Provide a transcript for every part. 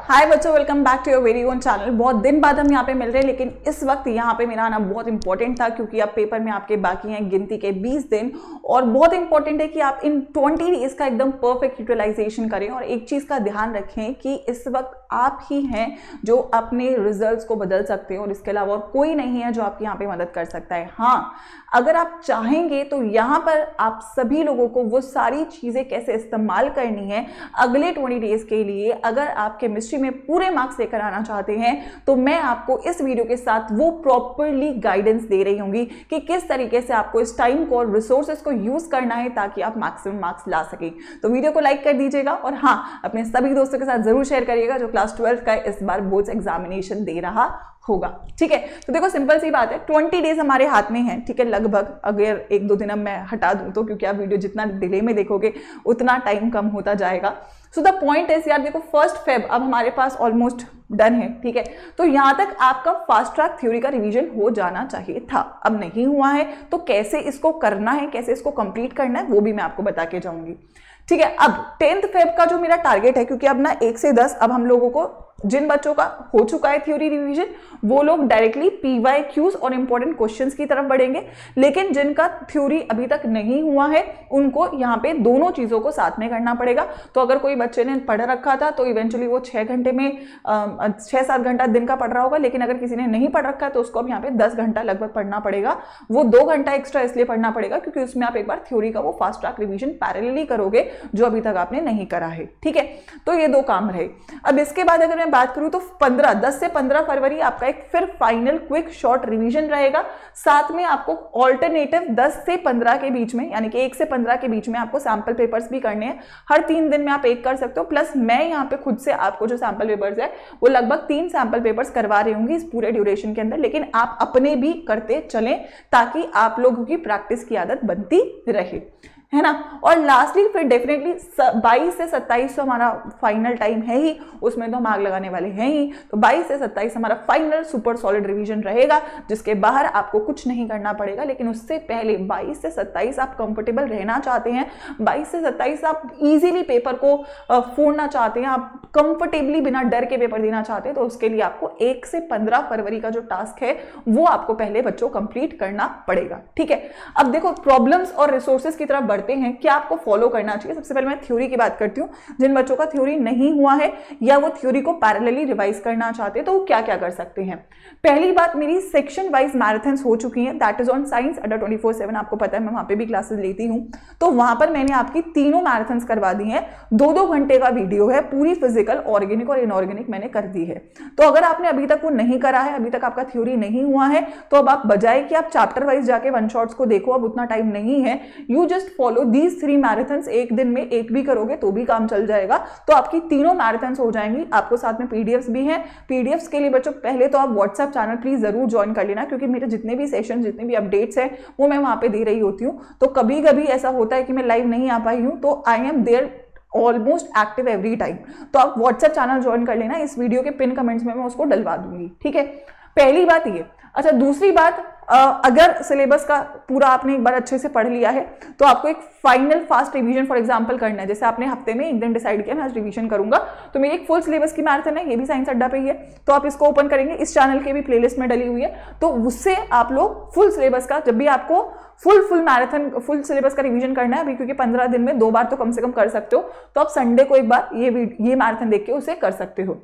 हाय बच्चों, welcome back to your very own channel. बहुत दिन बाद हम यहाँ पे मिल रहे हैं, लेकिन इस वक्त यहाँ पे मेरा आना बहुत इंपॉर्टेंट था क्योंकि अब पेपर में आपके बाकी हैं गिनती के 20 दिन और बहुत इंपॉर्टेंट है कि आप इन 20 डेज का एकदम परफेक्ट यूटिलाइजेशन करें। और एक चीज़ का ध्यान रखें कि इस वक्त आप ही हैं जो अपने रिजल्ट्स को बदल सकते हैं और इसके अलावा और कोई नहीं है जो आपकी यहाँ पे मदद कर सकता है। हाँ, अगर आप चाहेंगे तो यहाँ पर आप सभी लोगों को वो सारी चीज़ें कैसे इस्तेमाल करनी है अगले 20 डेज के लिए, अगर आप केमिस्ट्री में पूरे मार्क्स लेकर आना चाहते हैं तो मैं आपको इस वीडियो के साथ वो प्रॉपरली गाइडेंस दे रही होंगी कि किस तरीके से आपको इस टाइम को और रिसोर्सेज को यूज करना है ताकि आप मैक्सिमम मार्क्स ला सकें। तो वीडियो को लाइक कर दीजिएगा और हाँ, अपने सभी दोस्तों के साथ जरूर शेयर करिएगा जो क्लास 12 का इस बार बोर्ड्स एग्जामिनेशन दे रहा होगा। ठीक है, तो देखो सिंपल सी बात है, 20 डेज हमारे हाथ में है। ठीक है, लगभग अगर 1-2 दिन अब मैं हटा दूं तो, क्योंकि आप वीडियो जितना डिले में देखोगे उतना टाइम कम होता जाएगा। सो द पॉइंट इज यार, देखो 1 फेब अब हमारे पास ऑलमोस्ट डन है। ठीक है, तो यहां तक आपका फास्ट ट्रैक थ्योरी का रिवीजन हो जाना चाहिए था, अब नहीं हुआ है। तो कैसे इसको करना है, कैसे इसको कंप्लीट करना है, वो भी मैं आपको बता के जाऊंगी। ठीक है, अब 10th फेब का जो मेरा टारगेट है, क्योंकि अब ना 1 से 10 अब हम लोगों को, जिन बच्चों का हो चुका है थ्योरी रिवीजन वो लोग डायरेक्टली PYQs और इंपॉर्टेंट क्वेश्चंस की तरफ बढ़ेंगे, लेकिन जिनका थ्योरी अभी तक नहीं हुआ है उनको यहाँ पे दोनों चीजों को साथ में करना पड़ेगा। तो अगर कोई बच्चे ने पढ़ रखा था तो इवेंचुअली वो 6 घंटे में 6-7 घंटा दिन का पढ़ रहा होगा, लेकिन अगर किसी ने नहीं पढ़ रखा है तो उसको अब यहाँ पे 10 घंटा लगभग पढ़ना पड़ेगा। वो 2 घंटा एक्स्ट्रा इसलिए पढ़ना पड़ेगा क्योंकि उसमें आप एक बार थ्योरी का वो फास्ट ट्रैक रिविजन पैरेलली करोगे जो अभी तक आपने नहीं करा है। ठीक है, तो ये 2 काम रहे। अब इसके बाद अगर मैं बात करूं तो 10 से 15 फरवरी आपका एक फिर फाइनल क्विक शॉर्ट रिवीजन रहेगा। साथ में आपको ऑल्टरनेटिव 10 से 15 के बीच में, यानी कि 1 से 15 के बीच में आपको सैंपल पेपर्स भी करने हैं। हर 3 दिन में आप एक कर सकते हो। प्लस मैं यहाँ पे खुद से आपको जो सैंपल पेपर्स है वो लगभग 3 सैंपल पेपर्स करवा रही होंगी इस पूरे ड्यूरेशन के अंदर, लेकिन आप अपने भी करते चलें ताकि आप लोगों की प्रैक्टिस की आदत बनती रहे, है ना। और लास्टली फिर डेफिनेटली 22 से 27 तो हमारा फाइनल टाइम है ही, उसमें तो हम आग लगाने वाले हैं ही। तो 22 से 27 हमारा फाइनल सुपर सॉलिड रिवीजन रहेगा, जिसके बाहर आपको कुछ नहीं करना पड़ेगा। लेकिन उससे पहले 22 से 27 आप कंफर्टेबल रहना चाहते हैं, 22 से 27 आप इजीली पेपर को फोड़ना चाहते हैं, आप कंफर्टेबली बिना डर के पेपर देना चाहते हैं, तो उसके लिए आपको 1 से 15 फरवरी का जो टास्क है वो आपको पहले बच्चों कंप्लीट करना पड़ेगा। ठीक है, अब देखो प्रॉब्लम्स और रिसोर्सेज की तरफ बढ़ते हैं, क्या आपको फॉलो करना चाहिए। सबसे पहले मैं थ्योरी की बात करती हूँ। जिन बच्चों का थ्योरी नहीं हुआ है या वो थ्योरी को पैरेलली रिवाइज करना चाहते हैं तो वो क्या क्या कर सकते हैं। पहली बात, मेरी सेक्शन वाइज मैराथन्स हो चुकी हैं, दैट इज ऑन साइंस अड्डा 24/7। आपको पता है मैं वहां पे भी क्लासेस लेती हूँ, तो वहां पर मैंने आपकी तीनों मैराथन्स करवा दी हैं। 2-2 घंटे का वीडियो है, पूरी फिजिकल, ऑर्गेनिक और इनऑर्गेनिक मैंने कर दी है। तो अगर आपने अभी तक वो नहीं करा है, अभी तक आपका थ्योरी नहीं हुआ है, तो अब आप बजाय कि आप चैप्टर वाइज जाके वन शॉट्स को देखो, अब उतना टाइम नहीं है, you just follow these 3 marathons. एक दिन में एक भी करोगे तो भी काम चल जाएगा, तो आपकी तीनों मैराथन्स हो जाएंगी। आपको साथ में पीडीएफ्स भी हैं। पीडीएफ्स के लिए बच्चों पहले तो आप व्हाट्सएप चैनल प्लीज जरूर ज्वाइन कर लेना, क्योंकि मेरे जितने भी सेशन, जितने भी अपडेट्स हैं वो मैं वहां पे दे रही होती हूँ। तो कभी कभी ऐसा होता है कि मैं लाइव नहीं आ पाई हूँ, तो I am there almost active every time. तो आप व्हाट्सएप चैनल ज्वाइन कर लेना, इस वीडियो के पिन कमेंट्स में मैं उसको डलवा दूंगी। ठीक है, पहली बात ये। अच्छा, दूसरी बात, अगर सिलेबस का पूरा आपने एक बार अच्छे से पढ़ लिया है तो आपको एक final fast revision for example करना है। जैसे आपने हफ्ते में एक दिन डिसाइड किया मैं आज रिवीजन करूंगा, तो मेरी एक फुल सिलेबस की मैराथन है, ये भी साइंस अड्डा पे ही है, तो आप इसको ओपन करेंगे, इस चैनल के भी प्लेलिस्ट में डली हुई है, तो उससे आप लोग फुल सिलेबस का, जब भी आपको फुल मैराथन फुल सिलेबस का रिवीजन करना है अभी, क्योंकि 15 दिन में 2 बार तो कम से कम कर सकते हो, तो आप संडे को एक बार ये मैराथन देख के उसे कर सकते हो।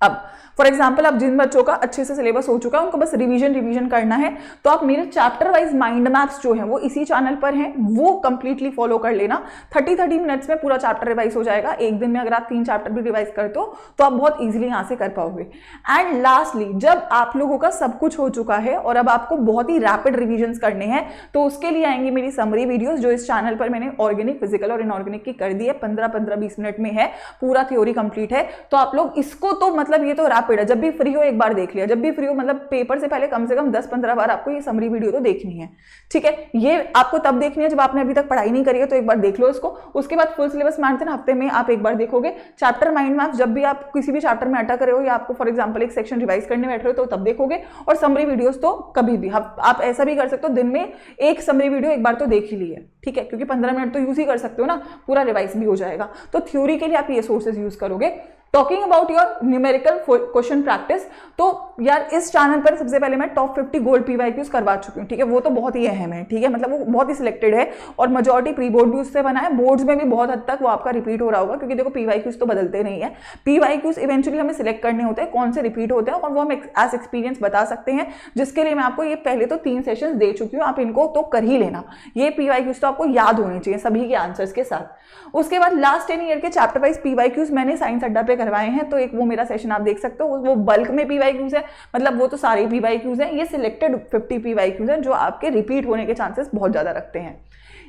अब फॉर एग्जाम्पल आप जिन बच्चों का अच्छे से सिलेबस हो चुका है उनको बस रिवीजन करना है, तो आप मेरे चैप्टर वाइज माइंड मैप्स जो हैं वो इसी चैनल पर हैं, वो कंप्लीटली फॉलो कर लेना। 30 मिनट्स में पूरा चैप्टर रिवाइज हो जाएगा। एक दिन में अगर आप 3 चैप्टर भी रिवाइज करते हो तो आप बहुत इजीली यहाँ से कर पाओगे। एंड लास्टली, जब आप लोगों का सब कुछ हो चुका है और अब आपको बहुत ही रैपिड रिविजन्स करने हैं, तो उसके लिए आएंगी मेरी समरी वीडियोस, जो इस चैनल पर मैंने ऑर्गेनिक, फिजिकल और इनऑर्गेनिक की कर दी है। 15-20 मिनट में है, पूरा थ्योरी कंप्लीट है। तो आप लोग इसको तो मतलब ये तो रैपिड है, जब भी फ्री हो एक बार देख लिया, जब भी फ्री हो, मतलब पेपर से पहले कम से कम 10-15 बार आपको ये समरी वीडियो तो देखनी है। ठीक है, ये आपको तब देखनी है जब आपने अभी तक पढ़ाई नहीं करी है, तो एक बार देख लो इसको। उसके बाद फुल सिलेबस मैराथन हफ्ते में आप एक बार देखोगे। चैप्टर माइंड मैप, जब भी आप किसी भी चैप्टर में अटक रहे हो या आपको फॉर एग्जाम्पल एक सेक्शन रिवाइज करने बैठ रहे हो तो तब देखोगे। और समरी वीडियोस तो कभी भी आप ऐसा भी कर सकते हो, दिन में एक समरी वीडियो एक बार तो देख ही ली है। ठीक है, क्योंकि 15 मिनट तो यूज ही कर सकते हो ना, पूरा रिवाइज भी हो जाएगा। तो थ्योरी के लिए आप ये सोर्सेज यूज करोगे। Talking about your numerical question practice, तो यार इस चैनल पर सबसे पहले मैं टॉप 50 गोल्ड PYQs करवा चुकी हूँ, ठीक है। वो तो बहुत ही अहम है, ठीक है, मतलब वो बहुत ही सिलेक्टेड है और मेजॉरिटी प्री बोर्ड भी उससे बना है, बोर्ड्स में भी बहुत हद तक वो आपका रिपीट हो रहा होगा, क्योंकि देखो PYQs तो बदलते नहीं है। PYQs इवेंचुअली हमें सिलेक्ट करने होते हैं कौन से रिपीट होते हैं, और वो हम एज एक्सपीरियंस बता सकते हैं, जिसके लिए मैं आपको ये पहले तो 3 सेशंस दे चुकी हूँ, आप इनको तो कर ही लेना। ये PYQs तो आपको याद होने चाहिए सभी के आंसर्स के साथ। उसके बाद लास्ट 10 ईयर के चैप्टर वाइज PYQs मैंने साइंस अड्डा पे करवाए हैं, तो एक वो मेरा सेशन आप देख सकते हो, वो बल्क में PYQs है, मतलब वो तो सारे PYQs हैं, ये सिलेक्टेड 50 PYQs हैं जो आपके रिपीट होने के चांसेस बहुत ज्यादा रखते हैं।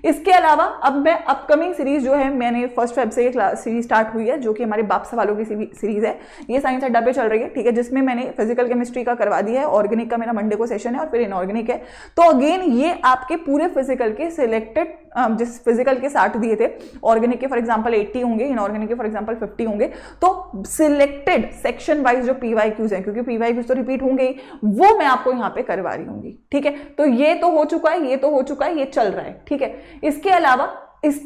इसके अलावा अब मैं अपकमिंग सीरीज जो है, मैंने 1 फेब से ये सीरीज स्टार्ट हुई है, जो कि हमारे बाप सवालों की सीरीज है, ये साइंस अड्डा पे चल रही है, ठीक है, जिसमें मैंने फिजिकल केमिस्ट्री का करवा दिया है, ऑर्गेनिक का मेरा मंडे को सेशन है और फिर इनऑर्गेनिक है। तो अगेन ये आपके पूरे फिजिकल के सिलेक्टेड, जिस फिजिकल के 60 दिए थे, ऑर्गेनिक के फॉर एग्जांपल 80 होंगे, इनऑर्गेनिक के फॉर एग्जांपल 50 होंगे, तो सिलेक्टेड सेक्शन वाइज जो PYQs हैं, क्योंकि PYQs तो रिपीट होंगे ही, वो मैं आपको यहाँ पे करवा रही हूँगी, ठीक है। तो ये तो हो चुका है, ये तो हो चुका है, ये चल रहा है, ठीक है। इसके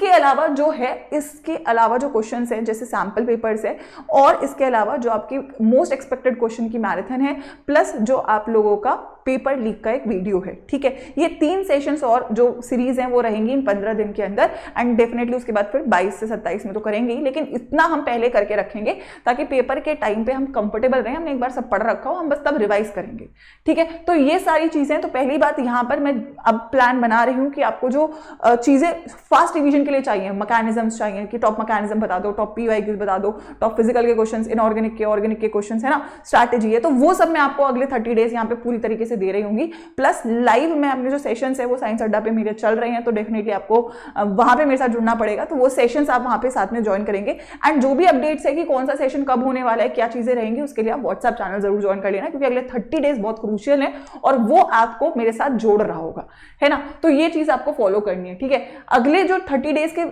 अलावा जो है, इसके अलावा जो क्वेश्चंस हैं जैसे सैंपल पेपर्स है, और इसके अलावा जो आपकी मोस्ट एक्सपेक्टेड क्वेश्चन की मैराथन है, प्लस जो आप लोगों का पेपर लीक का एक वीडियो है, ठीक है। ये 3 सेशंस और जो सीरीज हैं वो रहेंगी इन 15 दिन के अंदर, एंड डेफिनेटली उसके बाद फिर 22 से 27 में तो करेंगे ही, लेकिन इतना हम पहले करके रखेंगे ताकि पेपर के टाइम पे हम कंफर्टेबल रहें। हमने एक बार सब पढ़ रखा हो, हम बस तब रिवाइज करेंगे, ठीक है। तो ये सारी चीजें, तो पहली बात यहाँ पर मैं अब प्लान बना रही हूँ कि आपको जो चीजें फास्ट रिवीजन के लिए चाहिए, मैकेनिज्म्स चाहिए कि टॉप मैकेनिज्म बता दो, टॉप PYQs बता दो, टॉप फिजिकल के क्वेश्चंस, इनऑर्गेनिक के, ऑर्गेनिक के क्वेश्चंस है ना, स्ट्रैटेजी है, तो वो सब मैं आपको अगले 30 डेज यहाँ पे पूरी तरीके से दे रही हूँ। प्लस लाइव में अपने जो सेशंस है वो साइंस अड्डा पे मेरे चल रहे हैं, तो डेफिनेटली आपको वहां पे मेरे साथ जुड़ना पड़ेगा, तो वो सेशंस आप वहां पे साथ में ज्वाइन करेंगे। एंड जो भी अपडेट्स है कि कौन सा सेशन कब होने वाला है, क्या चीजें रहेंगी, उसके लिए आप व्हाट्सएप चैनल जरूर ज्वाइन कर लेना, क्योंकि अगले 30 डेज बहुत क्रूशियल है और वो आपको मेरे साथ जोड़ रहा होगा, है ना। तो ये चीज आपको फॉलो करनी है, ठीक है। अगले जो 30 डेज के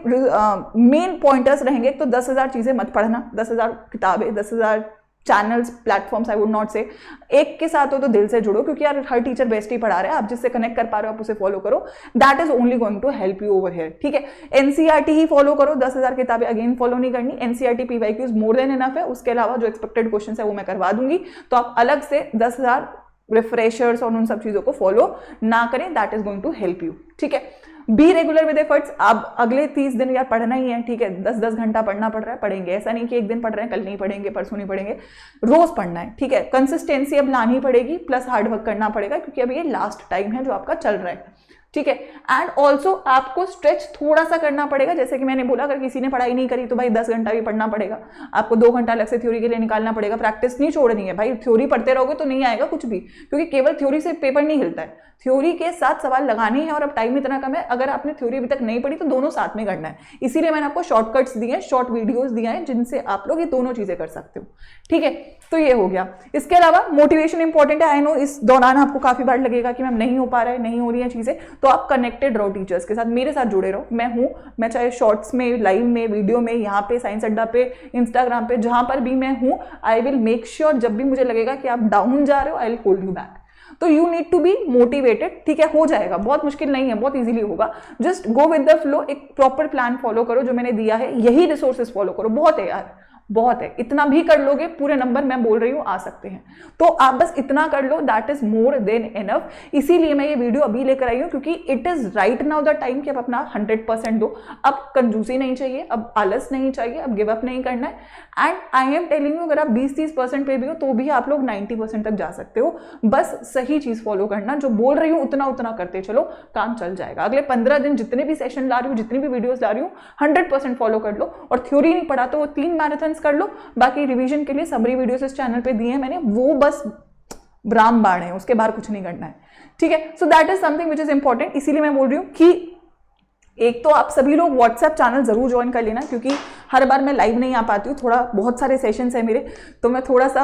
मेन पॉइंटर्स रहेंगे, तो 10,000 चीजें मत पढ़ना, 10,000 किताबें, 10,000 channels, platforms, I would not से, एक के साथ हो तो दिल से जुड़ो, क्योंकि यार हर टीचर बेस्ट ही पढ़ा रहा है, आप जिससे कनेक्ट कर पा रहे हो आप उसे फॉलो करो, that is only going to help you over here, ठीक है। NCERT ही फॉलो करो, 10,000 किताबें अगेन फॉलो नहीं करनी, NCERT PYQs मोर देन इनफ है, उसके अलावा जो एक्सपेक्टेड क्वेश्चन है वो मैं करवा दूंगी, तो आप अलग से 10,000 रिफ्रेशर्स और उन सब चीजों को फॉलो ना करें, that is going to help you, ठीक है। बी रेगुलर विद एफर्ट्स, आप अगले 30 दिन यार पढ़ना ही है, ठीक है, 10-10 घंटा पढ़ना पड़ रहा है, पढ़ेंगे, ऐसा नहीं कि एक दिन पढ़ रहे हैं कल नहीं पढ़ेंगे, परसों नहीं पढ़ेंगे, रोज पढ़ना है, ठीक है। कंसिस्टेंसी अब लानी पड़ेगी, प्लस हार्ड वर्क करना पड़ेगा, क्योंकि अभी ये लास्ट टाइम है जो आपका चल रहा है, ठीक है। एंड ऑल्सो आपको स्ट्रेच थोड़ा सा करना पड़ेगा, जैसे कि मैंने बोला अगर किसी ने पढ़ाई नहीं करी तो भाई 10 घंटा भी पढ़ना पड़ेगा, आपको 2 घंटा अलग से थ्योरी के लिए निकालना पड़ेगा, प्रैक्टिस नहीं छोड़नी है भाई, थ्योरी पढ़ते रहोगे तो नहीं आएगा कुछ भी, क्योंकि केवल थ्योरी से पेपर नहीं हिलता है, थ्योरी के साथ सवाल लगाने हैं, और अब टाइम इतना कम है, अगर आपने थ्योरी अभी तक नहीं पढ़ी तो दोनों साथ में करना है, इसीलिए मैंने आपको शॉर्टकट्स दिए हैं, शॉर्ट वीडियोस दिए हैं, जिनसे आप लोग ये दोनों चीजें कर सकते हो, ठीक है। तो ये हो गया। इसके अलावा मोटिवेशन इंपॉर्टेंट है, आई नो इस दौरान आपको काफी बार लगेगा कि मैम नहीं हो पा रहा है, नहीं हो रही है चीजें, तो आप कनेक्टेड रहो टीचर्स के साथ, मेरे साथ जुड़े रहो, मैं चाहे शॉर्ट्स में, लाइव में, वीडियो में, यहाँ पे साइंस अड्डा पे, इंस्टाग्राम पे, जहां पर भी मैं हूं, आई विल मेक श्योर जब भी मुझे लगेगा कि आप डाउन जा रहे हो, I will hold you back. तो you need to be motivated, ठीक है, हो जाएगा, बहुत मुश्किल नहीं है, बहुत इजीली होगा, just go with the flow, एक प्रॉपर प्लान फॉलो करो जो मैंने दिया है, यही रिसोर्सेज फॉलो करो, बहुत है यार, बहुत है, इतना भी कर लोगे, पूरे नंबर मैं बोल रही हूँ आ सकते हैं, तो आप बस इतना कर लो, that is more than enough. इसीलिए मैं ये वीडियो अभी लेकर आई हूँ, क्योंकि it is right now the time कि आप अपना 100% दो, अब कंजूसी नहीं चाहिए, अब आलस नहीं चाहिए, अब गिव अप नहीं करना है, and I am telling you अगर आप 20-30% पे भी हो तो भी आप लोग 90% तक जा सकते हो, बस सही चीज फॉलो करना, जो बोल रही हूँ उतना उतना करते चलो, काम चल जाएगा। अगले 15 दिन जितने भी सेशन ला रही हूँ, जितनी भी वीडियोस ला रही हूँ, 100% फॉलो कर लो, और थ्योरी नहीं पढ़ा तो वो 3 मैराथन कर लो, बाकी रिवीजन के लिए समरी वीडियोस इस चैनल पे दिए हैं मैंने, वो बस रामबाण है, उसके बाहर कुछ नहीं करना है, ठीक है। So that is something which is important, इसीलिए मैं बोल रही हूँ कि एक तो आप सभी लोग व्हाट्सएप चैनल जरूर ज्वाइन कर लेना, क्योंकि हर बार मैं लाइव नहीं आ पाती हूँ, थोड़ा बहुत सारे सेशंस है मेरे, तो मैं थोड़ा सा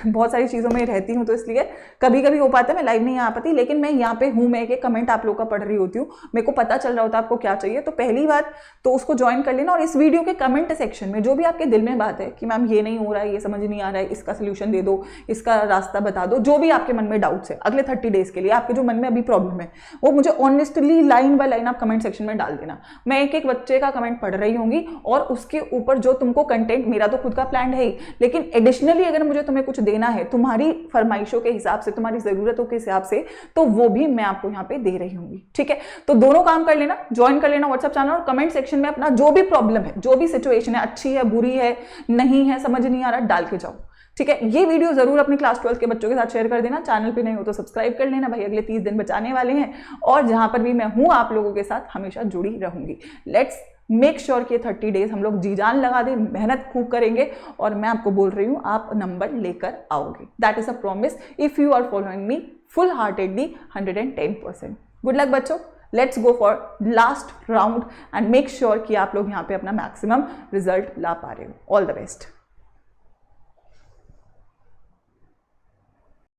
बहुत सारी चीज़ों में रहती हूँ, तो इसलिए कभी कभी हो पाता है मैं लाइव नहीं आ पाती, लेकिन मैं यहाँ पे हूँ, मैं एक कमेंट आप लोग का पढ़ रही होती हूँ, मेरे को पता चल रहा होता है आपको क्या चाहिए, तो पहली बात तो उसको ज्वाइन कर लेना, और इस वीडियो के कमेंट सेक्शन में जो भी आपके दिल में बात है कि मैम ये नहीं हो रहा है, ये समझ नहीं आ रहा है, इसका सोल्यूशन दे दो, इसका रास्ता बता दो, जो भी आपके मन में डाउट्स है अगले 30 डेज के लिए, आपके जो मन में अभी प्रॉब्लम है, वो मुझे ऑनेस्टली लाइन बाय लाइन आप कमेंट सेक्शन में डाल देना, मैं एक बच्चे का कमेंट पढ़ रही होंगी और उसके ऊपर जो तुमको कंटेंट, मेरा तो खुद का प्लान है ही, लेकिन एडिशनली अगर मुझे तुम्हें कुछ देना है तुम्हारी फरमाइशों के हिसाब से, तुम्हारी जरूरतों के हिसाब से, तो वो भी मैं आपको यहाँ पे दे रही हूँ। ठीक है, तो दोनों काम कर लेना, ज्वाइन कर लेना व्हाट्सएप चैनल, और कमेंट सेक्शन में अपना जो भी प्रॉब्लम है, जो भी सिचुएशन है, अच्छी है, बुरी है, नहीं है, समझ नहीं आ रहा, डाल के जाओ। ठीक है, ये वीडियो जरूर अपनी क्लास 12 के बच्चों के साथ शेयर कर देना। चैनल पे नहीं हो तो सब्सक्राइब कर लेना भाई, अगले 30 दिन बचाने वाले हैं, और जहां पर भी मैं हूं आप लोगों के साथ हमेशा जुड़ी रहूंगी। लेट्स मेक श्योर कि 30 डेज हम लोग जी जान लगा दें, मेहनत खूब करेंगे, और मैं आपको बोल रही हूं आप नंबर लेकर आओगे। That is a promise if you are following me full heartedly 110%। Good luck बच्चों, let's go for last round and make sure कि आप लोग यहाँ पे अपना मैक्सिमम रिजल्ट ला पा रहे हो। All the best.